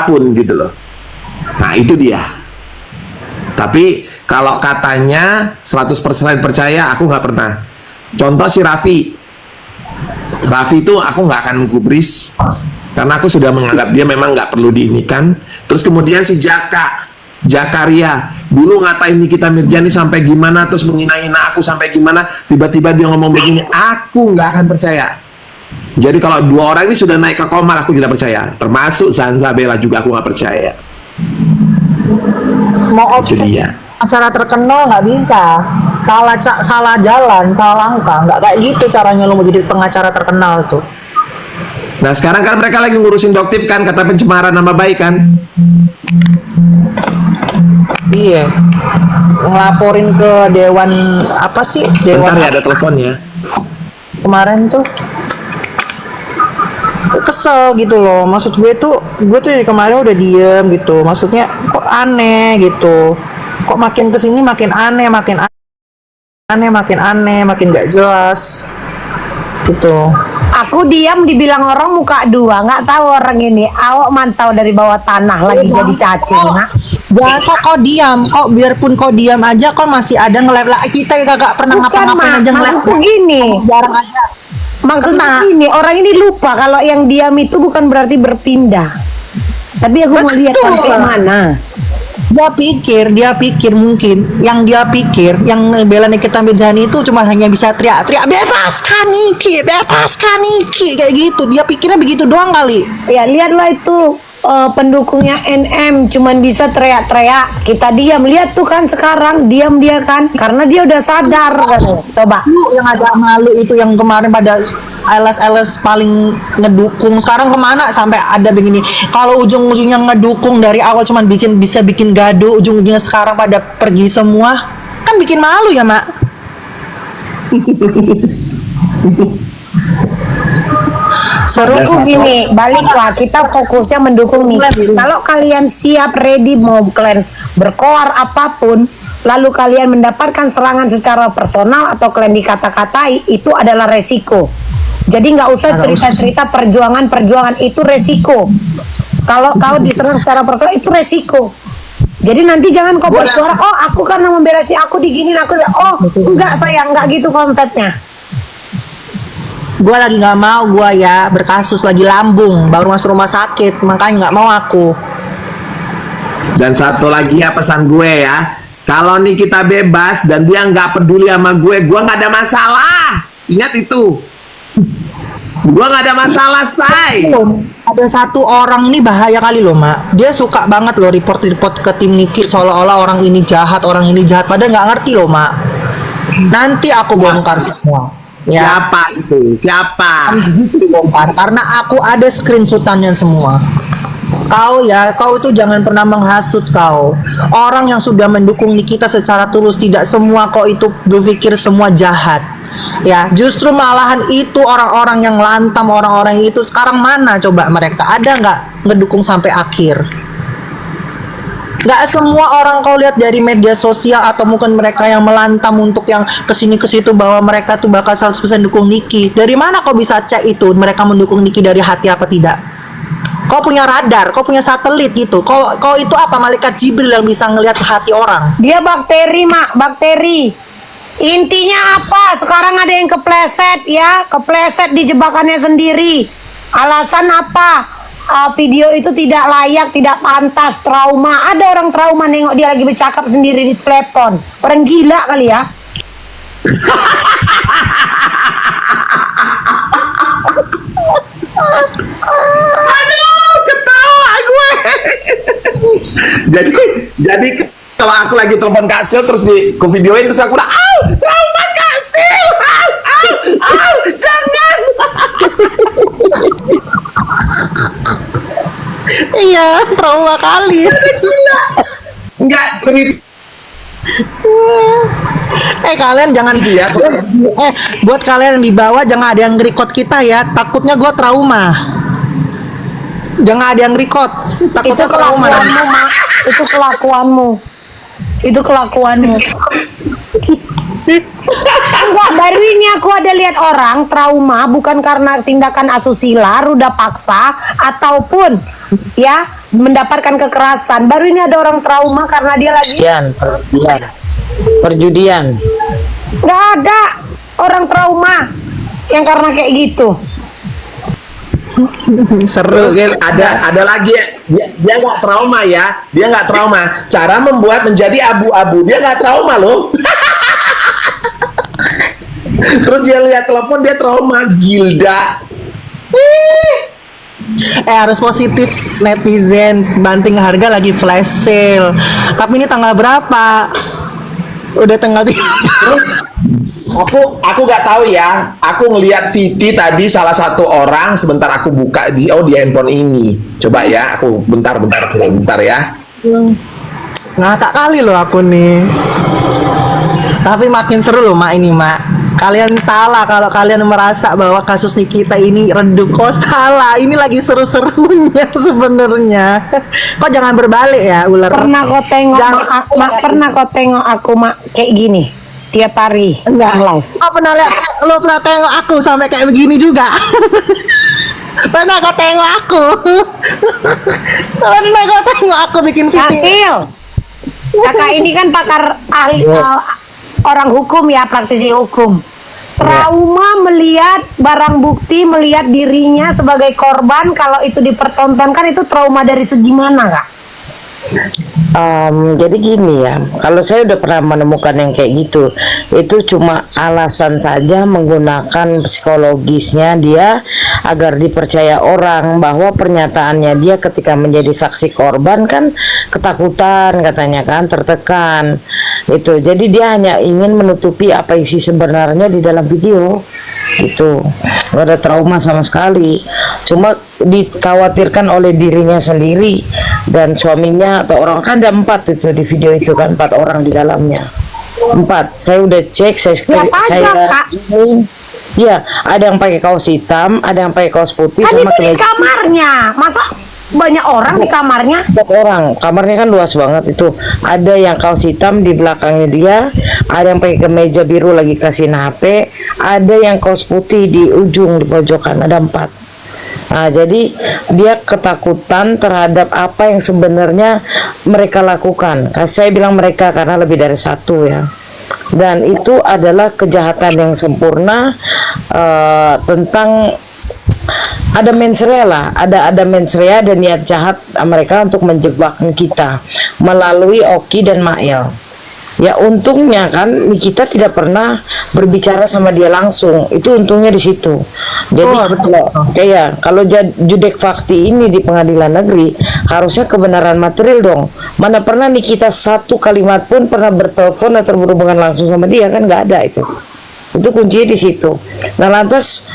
pun gitu loh. Nah itu dia. Tapi kalau katanya 100% percaya, aku nggak pernah. Contoh si Raffi itu aku nggak akan menggubris karena aku sudah menganggap dia memang nggak perlu diinikan. Terus kemudian si Jakaria dulu ngatain Nikita Mirjani sampai gimana, terus menghina-hina aku sampai gimana, tiba-tiba dia ngomong begini, aku nggak akan percaya. Jadi kalau dua orang ini sudah naik ke koma, aku tidak percaya. Termasuk Zanza Bella juga aku nggak percaya. Mau opsi acara terkenal nggak bisa, salah jalan, salah langkah, nggak kayak gitu caranya lo mau jadi pengacara terkenal tuh. Nah sekarang kan mereka lagi ngurusin Doktif kan, kata pencemaran nama baik kan. Iya, ngelaporin ke dewan apa sih, dewan. Bentar ya, ada telepon ya. Kemarin tuh kesel gitu loh, maksud gue tuh dari kemarin udah diem gitu, maksudnya kok aneh gitu, kok makin kesini makin aneh, makin gak jelas gitu. Aku diam dibilang orang muka dua, nggak tahu orang ini awak mantau dari bawah tanah lagi jadi cacing. Ya kok diam, kok biarpun kau diam aja kok masih ada nge-live lah, kita gak pernah ngapa-ngapain aja nge-live. Maksudku gini, jarang aja. Maksudnya ini orang ini lupa kalau yang diam itu bukan berarti berpindah. Tapi aku mau lihat sampai mana. Dia pikir mungkin yang dia pikir yang bela Nikita Mirjani itu cuma hanya bisa teriak-teriak bebaskan Niki kayak gitu. Dia pikirnya begitu doang kali. Ya lihatlah itu pendukungnya NM cuman bisa teriak-teriak, kita diam. Lihat tuh kan sekarang diam dia kan karena dia udah sadar kan. Coba yang ada malu itu yang kemarin pada LS paling ngedukung, sekarang kemana sampai ada begini. Kalau ujung-ujungnya ngedukung dari awal cuman bisa bikin gaduh, ujung-ujungnya sekarang pada pergi semua, kan bikin malu ya Mak. Seruku gini, baliklah kita fokusnya mendukung nih. Kalau kalian siap ready mau kalian berkoar apapun, lalu kalian mendapatkan serangan secara personal atau kalian dikata-katai, itu adalah resiko. Jadi nggak usah cerita-cerita perjuangan itu resiko. Kalau kau diserang secara personal itu resiko. Jadi nanti jangan kau bersuara, oh aku karena membela si aku diginin aku, oh enggak sayang, enggak gitu konsepnya. Gue lagi nggak mau, gue ya berkasus lagi lambung, baru masuk rumah sakit, makanya nggak mau aku. Dan satu lagi ya pesan gue ya, kalau nih kita bebas dan dia nggak peduli sama gue nggak ada masalah. Ingat itu, gue nggak ada masalah, say. Ada satu orang ini bahaya kali loh Mak, dia suka banget loh report ke tim Niki seolah-olah orang ini jahat, padahal nggak ngerti loh Mak. Nanti aku bongkar semua. Ya. Siapa itu? Siapa? Karena aku ada screenshotannya semua. Kau itu jangan pernah menghasut kau. Orang yang sudah mendukung Nikita secara tulus, tidak semua kau itu berpikir semua jahat. Ya, justru malahan itu orang-orang yang lantam, orang-orang itu sekarang mana coba mereka? Ada nggak ngedukung sampai akhir? Nggak semua orang kau lihat dari media sosial atau mungkin mereka yang melantam untuk yang kesini ke situ bahwa mereka tuh bakal 100% dukung Niki. Dari mana kau bisa cek itu mereka mendukung Niki dari hati apa tidak? Kau punya radar, kau punya satelit gitu. Kau itu apa, malaikat Jibril yang bisa ngelihat hati orang? Dia bakteri Mak, bakteri. Intinya apa? Sekarang ada yang kepleset ya, kepleset di jebakannya sendiri. Alasan apa? Video itu tidak layak, tidak pantas, trauma. Ada orang trauma nengok dia lagi bercakap sendiri di telepon. Orang gila kali ya. Aduh, ketawa gue. jadi kalau aku lagi telepon Kak Sil terus di videoin terus aku udah, trauma Kak Sil, jangan. Iya, trauma kali. Gila. Enggak cerita. Kalian jangan ya. Buat kalian yang di bawah jangan ada yang record kita ya. Takutnya gue trauma. Jangan ada yang record. Takutnya trauma. Itu kelakuanmu. Itu kelakuanmu. Enggak, baru ini aku ada lihat orang trauma bukan karena tindakan asusila, ruda paksa ataupun ya mendapatkan kekerasan. Baru ini ada orang trauma karena dia lagi perjudian. nggak ada orang trauma yang karena kayak gitu. Seru Terus gitu. ada lagi dia nggak trauma ya, dia nggak trauma. Cara membuat menjadi abu-abu dia nggak trauma loh. Terus dia lihat telepon dia trauma, Gilda. Harus positif netizen, banting harga lagi flash sale. Tapi ini tanggal berapa? Udah tanggal 3. Terus aku nggak tahu ya. Aku ngelihat Titi tadi salah satu orang. Sebentar aku buka di handphone ini. Coba ya, aku bentar ya. Ngakak kali loh aku nih. Tapi makin seru loh Mak ini Mak. Kalian salah kalau kalian merasa bahwa kasus Nikita ini redup. Kok salah? Ini lagi seru-serunya sebenarnya. Kok jangan berbalik ya ular. Pernah kau tengok Jangan- Mak, pernah kau tengok aku Mak kayak gini tiap hari Enggak. live. Kau pernah lihat? Lo pernah tengok aku sampai kayak begini juga? Pernah kau tengok aku? Pernah kau tengok aku bikin video? Hasil. Kakak ini kan pakar ahli orang hukum ya, praktisi hukum. Trauma melihat barang bukti, melihat dirinya sebagai korban, kalau itu dipertontonkan itu trauma dari segi mana, Kak? Jadi gini ya, kalau saya udah pernah menemukan yang kayak gitu, itu cuma alasan saja menggunakan psikologisnya dia agar dipercaya orang bahwa pernyataannya dia ketika menjadi saksi korban kan ketakutan katanya kan, tertekan itu. Jadi dia hanya ingin menutupi apa isi sebenarnya di dalam video itu. Gak ada trauma sama sekali, cuma dikhawatirkan oleh dirinya sendiri dan suaminya atau orang. Kan ada 4 itu di video itu kan, 4 orang di dalamnya, 4. Saya udah cek, Siapa aja, Kak? Iya, ada yang pakai kaos hitam, ada yang pakai kaos putih, Kan sama itu di kemeja. kamarnya, masa banyak orang di kamarnya? 4 orang, kamarnya kan luas banget itu. Ada yang kaos hitam di belakangnya dia, ada yang pakai kemeja biru lagi kasihin HP, ada yang kaos putih di ujung di pojokan, ada 4. Nah, jadi dia ketakutan terhadap apa yang sebenarnya mereka lakukan. Saya bilang mereka karena lebih dari 1 ya. Dan itu adalah kejahatan yang sempurna, tentang ada mensrea lah, ada mensrea dan niat jahat mereka untuk menjebak kita melalui Oki dan Mail. Ya untungnya kan kita tidak pernah berbicara sama dia langsung, itu untungnya di situ. Jadi kalau judek fakti ini di pengadilan negeri harusnya kebenaran material dong. Mana pernah nih kita 1 kalimat pun pernah bertelepon atau berhubungan langsung sama dia, kan nggak ada itu. Itu kuncinya di situ. Nah lantas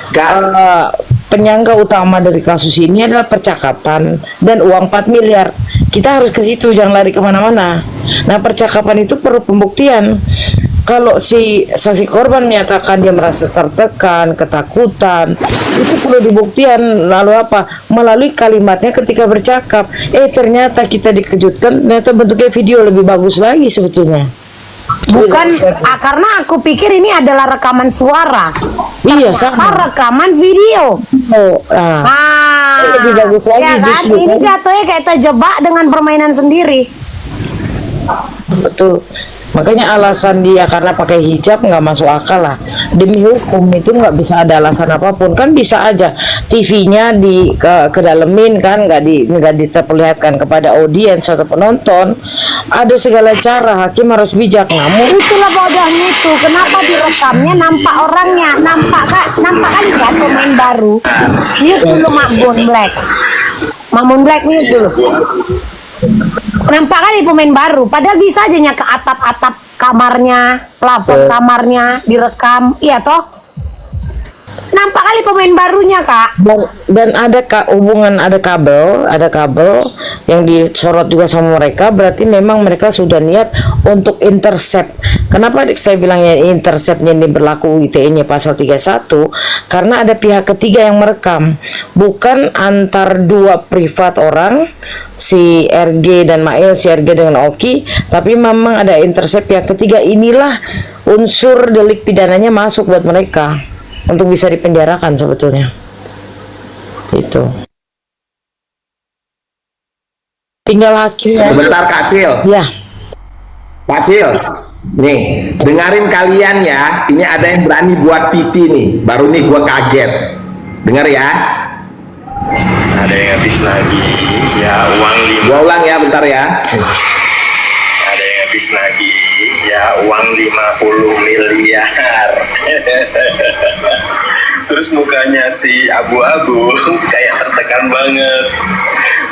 penyangga utama dari kasus ini adalah percakapan dan uang 4 miliar. Kita harus ke situ, jangan lari kemana-mana. Nah percakapan itu perlu pembuktian. Kalau si saksi korban menyatakan dia merasa tertekan, ketakutan, itu perlu dibuktian. Lalu apa? Melalui kalimatnya ketika bercakap. Ternyata kita dikejutkan, ternyata bentuknya video lebih bagus lagi sebetulnya. Bukan, karena aku pikir ini adalah rekaman suara. Iya, Ternyata sama. rekaman video. Lebih bagus lagi ya kan? justru, Ini kan? jatuhnya kayak terjebak dengan permainan sendiri. Betul. Makanya alasan dia karena pakai hijab nggak masuk akal lah. Demi hukum itu nggak bisa ada alasan apapun. Kan bisa aja TV-nya kedalemin kan, nggak diperlihatkan kepada audiens atau penonton. Ada segala cara, hakim harus bijak. Namun Itulah bodohnya itu. Kenapa direkamnya nampak orangnya? Nampak kali kan pemain baru. News dulu Makmun Black. Makmun Black news dulu. Nampak kali pemain baru. Padahal bisa aja ke atap-atap kamarnya, plafon kamarnya direkam. Iya toh? Nampak kali pemain barunya, Kak. dan ada hubungan, ada kabel yang disorot juga sama mereka. Berarti memang mereka sudah niat untuk intercept. Kenapa saya bilangnya interceptnya ini berlaku ITE-nya pasal 31? Karena ada pihak ketiga yang merekam, bukan antar 2 privat orang, si RG dan Mail, si RG dengan Oki, tapi memang ada intercept pihak ketiga. Inilah unsur delik pidananya masuk buat mereka untuk bisa dipenjarakan sebetulnya. Itu. tinggal hakim ya. Sebentar Kak Sil. Ya. Pak Sil, nih dengerin kalian ya. Ini ada yang berani buat VT nih. Baru nih gua kaget. Dengar ya. Ada yang habis lagi ya uang Gua ulang ya, bentar ya. ada yang habis lagi ya uang 50 miliar. Terus mukanya si abu-abu kayak tertekan banget.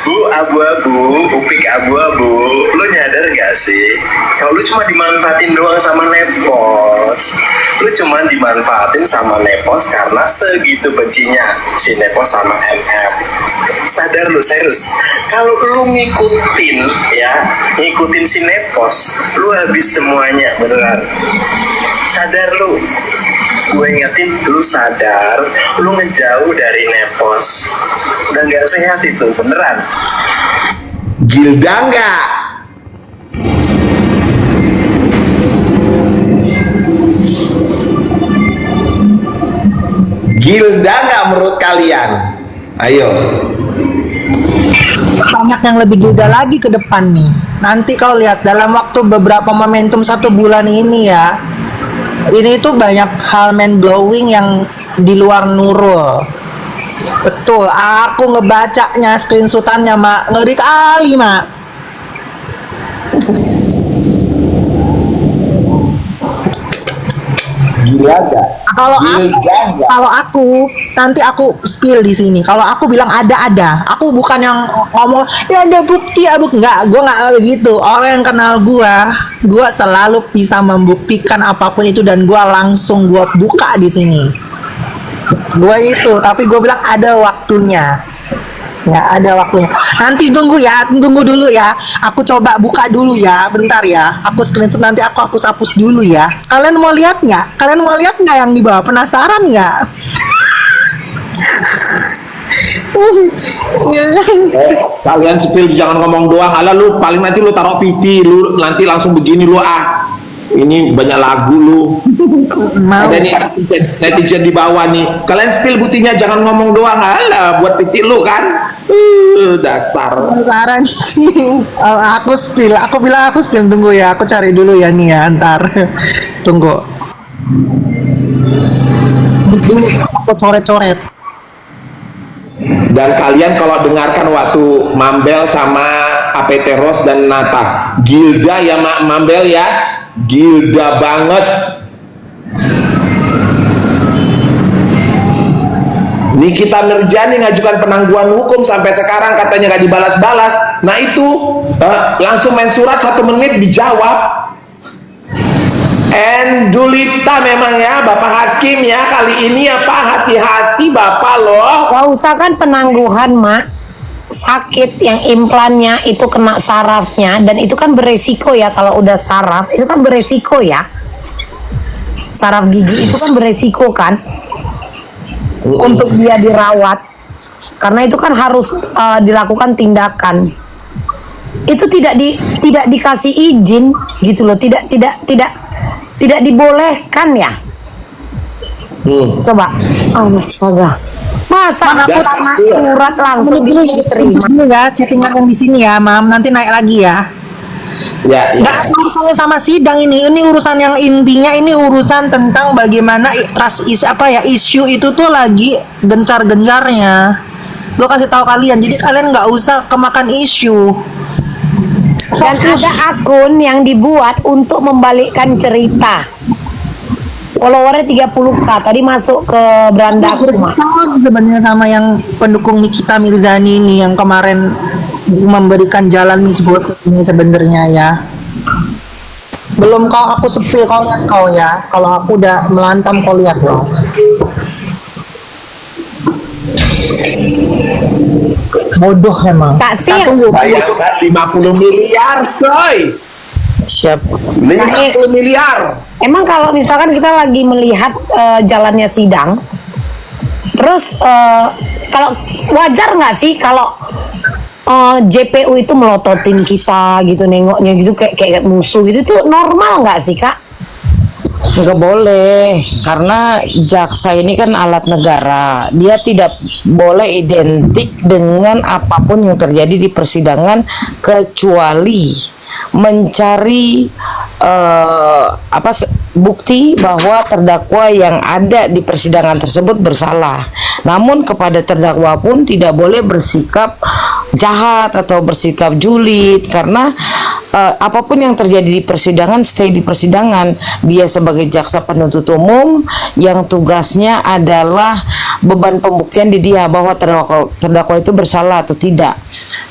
Bu, abu-abu, Upik abu-abu, lu nyadar gak sih kalau lu cuma dimanfaatin doang sama Nepos? Lu cuma dimanfaatin sama Nepos karena segitu bencinya si Nepos sama MF. Sadar lu, serius, kalau lu ngikutin si Nepos, lu habis semuanya, beneran. Sadar lu, gue ingetin, lu sadar, lu ngejauh dari Nepos. Udah gak sehat itu, beneran. Gilda nggak? Gilda nggak menurut kalian? Ayo. Banyak yang lebih gilda lagi ke depan nih. Nanti kau lihat dalam waktu beberapa momentum 1 bulan ini ya. Ini tuh banyak hal mind blowing yang di luar Nurul. Betul, aku ngebacanya screenshotannya, Mak. Ngeri kali, Mak. Gila nggak? Kalau aku nanti aku spill di sini. Kalau aku bilang ada. Aku bukan yang ngomong ya ada bukti, enggak. Gua nggak begitu. Orang yang kenal gua selalu bisa membuktikan apapun itu dan gua langsung gua buka di sini. Gua itu, tapi gua bilang ada waktunya. Ya, ada waktunya. Nanti tunggu dulu ya. Aku coba buka dulu ya, bentar ya. Aku screenshot, nanti aku hapus dulu ya. Kalian mau lihat nggak? Kalian mau lihat nggak yang di bawah? Penasaran nggak? Kalian spill jangan ngomong doang. Alah lu paling nanti lu taruh VT, lu nanti langsung begini lu ah. Ini banyak lagu lu. Mau. Ada nih netizen di bawah nih. Kalian spill buktinya jangan ngomong doang. Alah buat VT lu kan. Dasar. Penasaran sih. Aku bilang aku spill, tunggu ya. Aku cari dulu ya nih ya, ntar. Tunggu. Dulu aku coret-coret. Dan kalian kalau dengarkan waktu Mambel sama APT Ros dan Nata, Gilda ya Mambel ya, Gilda banget. Nikita Mirjani ngajukan penangguhan hukum sampai sekarang katanya nggak dibalas-balas. Nah itu langsung main surat 1 menit dijawab. Endulita memang ya Bapak Hakim ya, kali ini ya Pak, hati-hati Bapak loh. Gak usah kan penangguhan, Mak. Sakit yang implannya itu kena sarafnya, dan itu kan beresiko ya. Kalau udah saraf itu kan beresiko ya. Saraf gigi itu kan beresiko kan untuk dia dirawat, karena itu kan harus dilakukan tindakan. Itu tidak dikasih izin gitu loh, tidak dibolehkan ya. Coba, astaga, masa aku surat langsung diterima? Dulu ya, chattingan yang di sini ya, Mam. Nanti naik lagi ya. Ya, Nggak ada urusannya sama sidang ini. Ini urusan yang intinya, ini urusan tentang bagaimana isu itu tuh lagi gencar-gencarnya. Gue kasih tahu kalian, jadi kalian nggak usah kemakan isu. Dan ada akun yang dibuat untuk membalikkan cerita. Followernya 30k, tadi masuk ke beranda aku, Mak. Sebenarnya sama yang pendukung Nikita Mirzani ini yang kemarin memberikan jalan Miss Bos ini sebenarnya ya. Belum aku sepil, kau lihat kau ya. Kalau aku udah melantam, kau lihat loh. Bodoh emang. Kak Sil. bayangkan 50 miliar soy. Siap. 50 miliar. Emang kalau misalkan kita lagi melihat jalannya sidang, terus kalau wajar nggak sih kalau JPU itu melototin kita gitu, nengoknya gitu kayak musuh gitu, itu normal nggak sih, Kak? Nggak boleh, karena jaksa ini kan alat negara. Dia tidak boleh identik dengan apapun yang terjadi di persidangan kecuali mencari bukti bahwa terdakwa yang ada di persidangan tersebut bersalah. Namun kepada terdakwa pun tidak boleh bersikap jahat atau bersikap julid, karena apapun yang terjadi di persidangan stay di persidangan. Dia sebagai jaksa penuntut umum yang tugasnya adalah beban pembuktian di dia bahwa terdakwa itu bersalah atau tidak.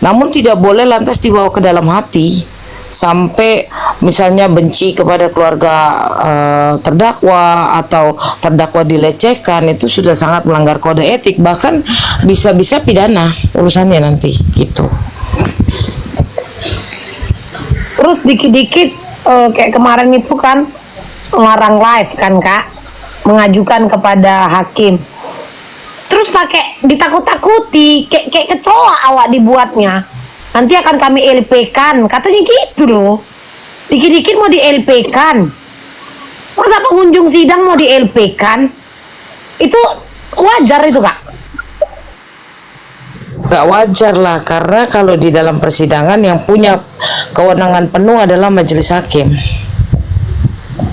Namun tidak boleh lantas dibawa ke dalam hati sampai misalnya benci kepada keluarga terdakwa atau terdakwa dilecehkan. Itu sudah sangat melanggar kode etik, bahkan bisa-bisa pidana urusannya nanti gitu. Terus dikit-dikit kayak kemarin itu kan ngelarang live kan Kak, mengajukan kepada hakim. Terus pakai ditakut-takuti, kayak kecoa awak dibuatnya. Nanti akan kami LP-kan, katanya gitu loh. Dikit-dikit mau di LP-kan. Masa pengunjung sidang mau di LP-kan? Itu wajar itu Kak? Gak wajar lah, karena kalau di dalam persidangan yang punya kewenangan penuh adalah majelis hakim.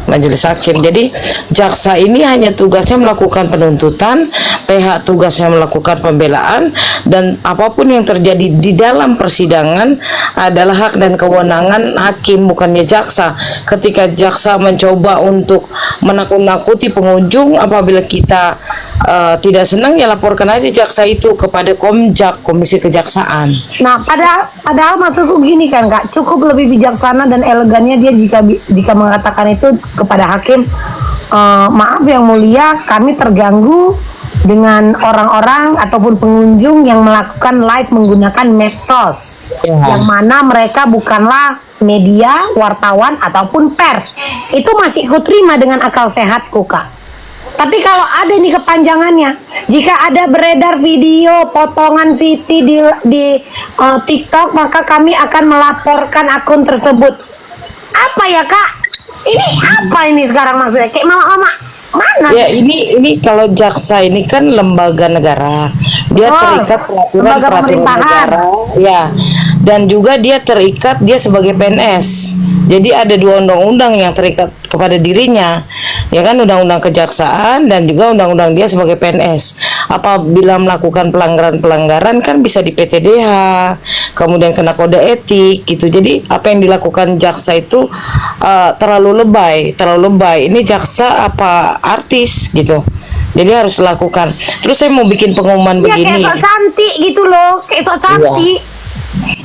Majelis hakim. Jadi jaksa ini hanya tugasnya melakukan penuntutan, PH tugasnya melakukan pembelaan, dan apapun yang terjadi di dalam persidangan adalah hak dan kewenangan hakim, bukannya jaksa. Ketika jaksa mencoba untuk menakut-nakuti pengunjung, apabila kita tidak senang, ya laporkan aja jaksa itu kepada Komjak, Komisi Kejaksaan. Nah, padahal maksudku gini kan Kak, cukup lebih bijaksana dan elegannya dia jika mengatakan itu kepada hakim, maaf yang mulia, kami terganggu dengan orang-orang ataupun pengunjung yang melakukan live menggunakan medsos, yang mana mereka bukanlah media, wartawan ataupun pers. Itu masih ku terima dengan akal sehatku Kak. Tapi kalau ada nih kepanjangannya, jika ada beredar video potongan VT di TikTok, maka kami akan melaporkan akun tersebut. Apa ya Kak? Ini apa ini sekarang maksudnya? Kayak mama mana? Ya ini kalau jaksa ini kan lembaga negara, dia terikat peraturan negara, ya, dan juga dia terikat, dia sebagai PNS. Jadi ada dua undang-undang yang terikat kepada dirinya, ya kan, undang-undang kejaksaan dan juga undang-undang dia sebagai PNS. Apabila melakukan pelanggaran kan bisa di PTDH, kemudian kena kode etik gitu. Jadi apa yang dilakukan jaksa itu terlalu lebay. Ini jaksa apa artis gitu. Jadi harus lakukan. Terus saya mau bikin pengumuman ya, begini. Kayak sok cantik gitu loh, kayak sok cantik. Iya.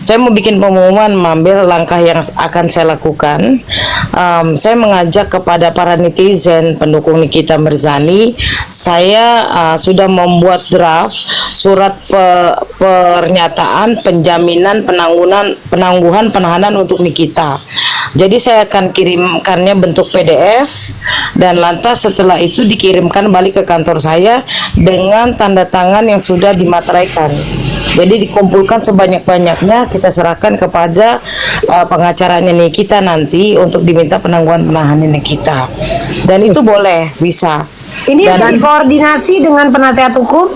Saya mau bikin pengumuman, mengambil langkah yang akan saya lakukan. Saya mengajak kepada para netizen pendukung Nikita Mirzani. Saya sudah membuat draft surat pernyataan penjaminan penangguhan penahanan untuk Nikita. Jadi saya akan kirimkannya bentuk PDF, dan lantas setelah itu dikirimkan balik ke kantor saya dengan tanda tangan yang sudah dimateraikan. Jadi dikumpulkan sebanyak-banyaknya, kita serahkan kepada pengacaranya Nikita nanti untuk diminta penangguhan penahanan Nikita. Dan itu boleh, bisa. Ini dan koordinasi dengan penasihat hukum.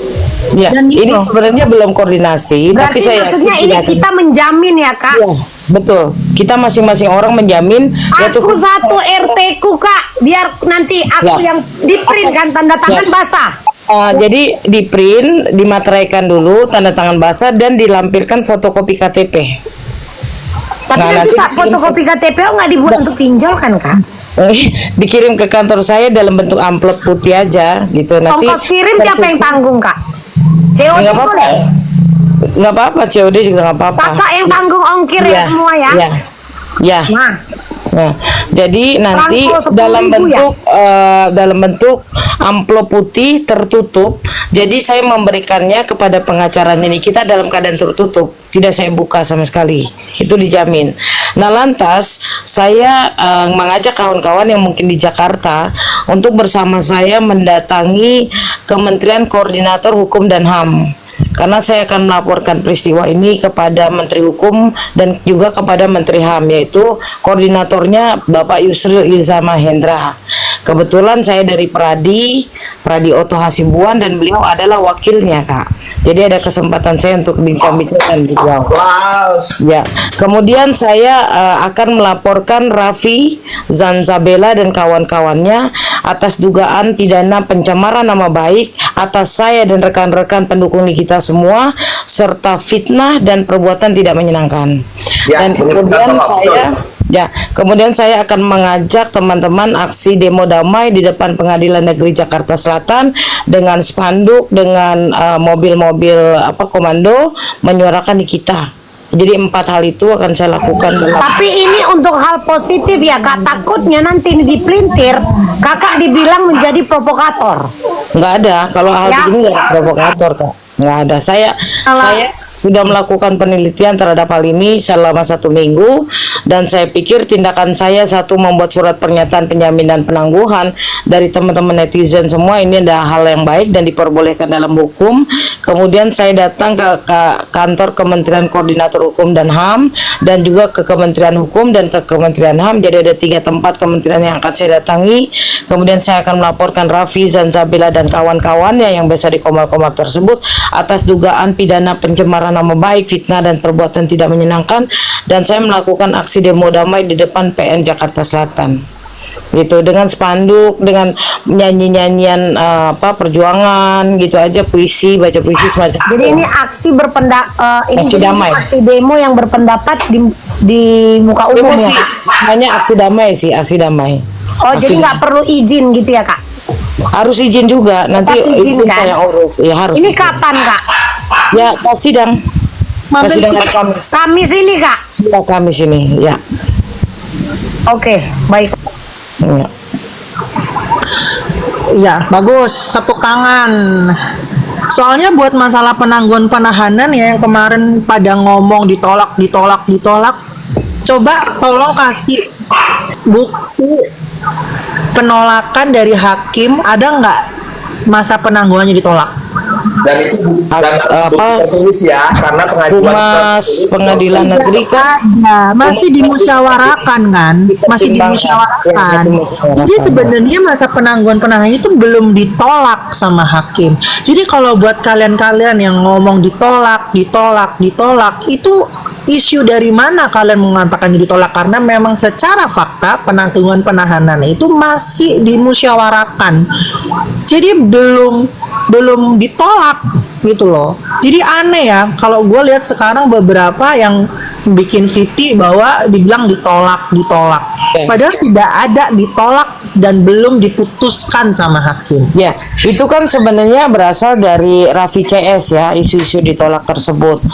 Ya, dan ini sebenarnya belum koordinasi, berarti tapi saya maksudnya ini kita menjamin ya Kak. Ya, betul. Kita masing-masing orang menjamin. Aku satu RT ku Kak, biar nanti aku yang di print kan tanda tangan basah. Jadi di print, dimateraikan dulu tanda tangan basah dan dilampirkan fotokopi KTP. Tapi nanti Kak, fotokopi KTP nggak dibuat untuk pinjol kan Kak? Dikirim ke kantor saya dalam bentuk amplop putih aja gitu. Nanti ongkos kirim siapa yang tanggung Kak? COD nggak apa-apa. Nggak apa-apa, COD juga nggak apa-apa. Kakak yang tanggung ongkir ya semua ya? Ya. Nah, jadi nanti dalam bentuk amplop putih tertutup. Jadi saya memberikannya kepada pengacaranya Nikita dalam keadaan tertutup, tidak saya buka sama sekali. Itu dijamin. Nah, lantas saya mengajak kawan-kawan yang mungkin di Jakarta untuk bersama saya mendatangi Kementerian Koordinator Hukum dan HAM. Karena saya akan melaporkan peristiwa ini kepada Menteri Hukum dan juga kepada Menteri HAM, yaitu koordinatornya Bapak Yusril Iza Mahendra. Kebetulan saya dari Pradi Oto Hasibuan, dan beliau adalah wakilnya, Kak. Jadi ada kesempatan saya untuk bincang-bincang dengan beliau. Wow. Ya, kemudian saya akan melaporkan Raffi Zanzabela dan kawan-kawannya atas dugaan pidana pencemaran nama baik atas saya dan rekan-rekan pendukung kita semua, serta fitnah dan perbuatan tidak menyenangkan. Ya, Dan kemudian betul. saya akan mengajak teman-teman aksi demo damai di depan Pengadilan Negeri Jakarta Selatan dengan spanduk, dengan mobil-mobil komando menyuarakan di kita. Jadi 4 hal itu akan saya lakukan dalam. Tapi ini untuk hal positif ya Kak, takutnya nanti ini dipelintir Kakak dibilang menjadi provokator. Nggak ada, kalau hal Ya. begini nggak ada provokator, Kak. Nggak ada. Saya sudah melakukan penelitian terhadap hal ini selama 1 minggu, dan saya pikir tindakan saya, satu, membuat surat pernyataan penjaminan penangguhan dari teman-teman netizen semua, ini adalah hal yang baik dan diperbolehkan dalam hukum. Kemudian saya datang ke kantor Kementerian Koordinator Hukum dan HAM, dan juga ke Kementerian Hukum dan ke Kementerian HAM. Jadi ada 3 tempat kementerian yang akan saya datangi. Kemudian saya akan melaporkan Raffi Zanzabela dan kawan-kawannya yang biasa di Komar-Komar tersebut atas dugaan pidana pencemaran nama baik, fitnah, dan perbuatan tidak menyenangkan. Dan saya melakukan aksi demo damai di depan PN Jakarta Selatan, gitu, dengan spanduk, dengan nyanyi-nyanyian perjuangan, gitu aja, puisi, baca puisi semacam. Jadi ini aksi Aksi damai. aksi demo yang berpendapat di muka umum ya Kak? Hanya aksi damai sih, aksi damai. Oh, Aksi jadi nggak damai. perlu izin gitu ya Kak? Harus izin juga, nanti Tetap izin, izin kan? saya urus. Ya harus. Ini izin. kapan Kak? Ya pas sidang. Pas sidang hari Kamis. Kamis ini Kak? Ya, Kamis ini, ya. Oke, baik. Ya. Iya, bagus, tepuk tangan. Soalnya buat masalah penangguhan penahanan ya, yang kemarin pada ngomong ditolak, coba tolong kasih bukti penolakan dari hakim, ada nggak masa penangguhannya ditolak? Dan itu dan tertulis ya, karena pengajuan Humas Pengadilan Negeri kan Ada, masih dimusyawarahkan kan? Masih dimusyawarahkan. Jadi sebenarnya masa penangguhan penahanan itu belum ditolak sama hakim. Jadi kalau buat kalian-kalian yang ngomong ditolak, itu isu dari mana kalian mengatakan ditolak? Karena memang secara fakta penangguhan penahanan itu masih dimusyawarahkan. Jadi belum ditolak gitu loh. Jadi aneh ya kalau gue lihat sekarang beberapa yang bikin VT bahwa dibilang ditolak. Padahal tidak ada ditolak dan belum diputuskan sama hakim. ya, itu kan sebenarnya berasal dari Raffi CS ya, isu-isu ditolak tersebut.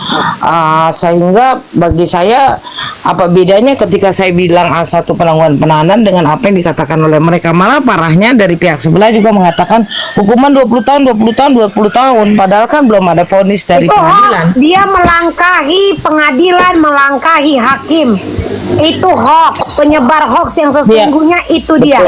Sehingga bagi saya, apa bedanya ketika saya bilang A1 penangguhan penahanan dengan apa yang dikatakan oleh mereka? Malah parahnya dari pihak sebelah juga mengatakan hukuman 20 tahun, padahal kan belum ada vonis dari Itu pengadilan. hoax. Dia melangkahi pengadilan, melangkahi hakim. Itu hoax, penyebar hoax yang sesungguhnya itu dia.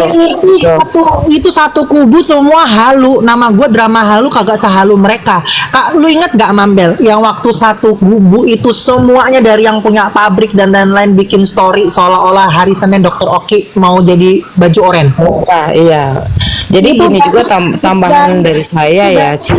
Itu satu kubu semua halu. Nama gue drama halu kagak sehalu mereka. Kak, lu inget gak Mambel yang waktu satu kubu itu semuanya dari yang punya pabrik dan lain-lain bikin story seolah-olah hari Senin Dr. Oki mau jadi baju oren. Iya. Jadi Itu gini juga tambahan dari saya ya, Ci.